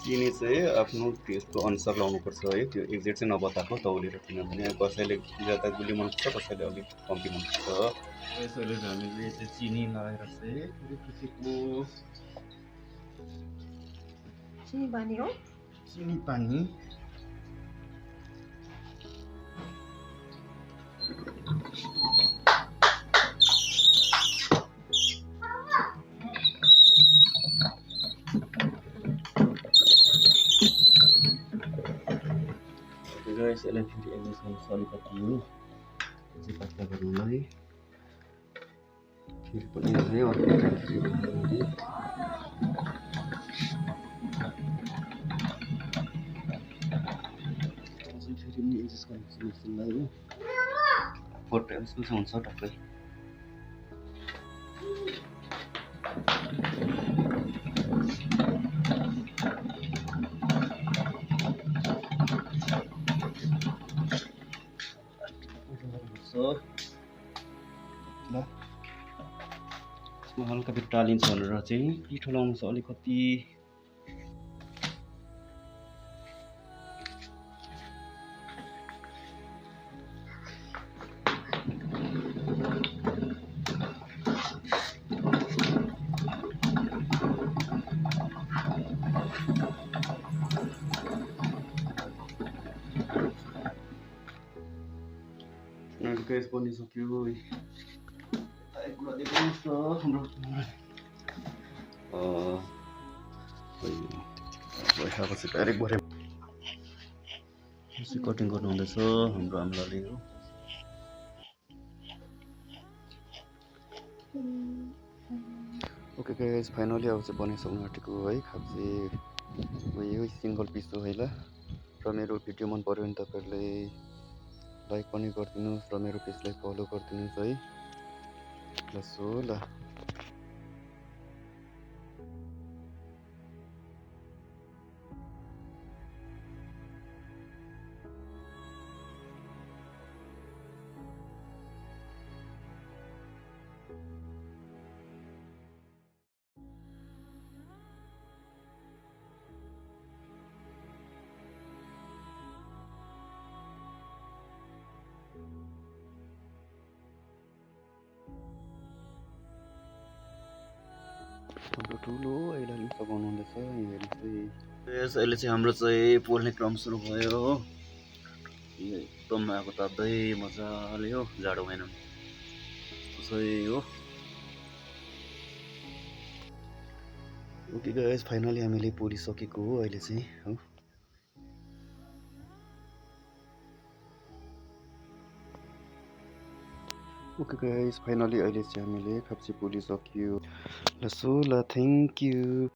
चिनी चाहिँ आफ्नो टेस्टको अनुसार लाउनुपर्छ है, त्यो एक्ज्याक्ट चाहिँ नबताएको तौलेर, किनभने कसैले ज्यादा गुलियो मनपर्छ, कसैले अलिक कम्ती मनपर्छ। यसैले हामीले चाहिँ चिनी लगाएर चाहिँ फेरि फुटेको चिनी पानी हो, चिनी पानी यसलाई फेरि एडजस्ट गर्नुपर्छ अलिकति हो चाहिँ पत्ता गर्नुलाई फेरि पनि है अर्को फेरि पनि एडजस्ट गर्नुपर्छ मसलाई हो, 4 टाइम्स चाहिँ हुन्छ टक्कै। ल यसमा हल्का फेरि टालिन्छ भनेर चाहिँ पिठो लाउनु छ अलिकति। गैस बनिसक्यो, कुरा देख्नुहोस् न हाम्रो भइसकेपछि डाइरेक्ट भरे कटिङ गर्नु हुँदैछ हाम्रो आम्लाले हो। ओके गाइस, फाइनली अब चाहिँ बनाइसक्नु आँटेको है खाब्जे यो सिङ्गल पिस हो है। ल र मेरो भिडियो मन पऱ्यो भने तपाईँहरूले लाइक पनि गरिदिनुहोस् र मेरो पेजलाई फलो गरिदिनुहोस् है। ल सो ल हाम्रो ठुलो अहिले अलिक सघाउनु हुँदैछ हेर्नुहोस् है। अहिले चाहिँ हाम्रो चाहिँ पोल्ने क्रम सुरु भयो हो, एकदम आगो ताप्दै मजाले हो, जाडो भएन सही हो। ओके गाइस, फाइनली हामीले पोलिसकेको हो अहिले चाहिँ हो। ओके गाइस, फाइनली अहिले चाहिँ हामीले खाब्जे पोलिसक्यो। ल सो ल थ्याङ्क यू।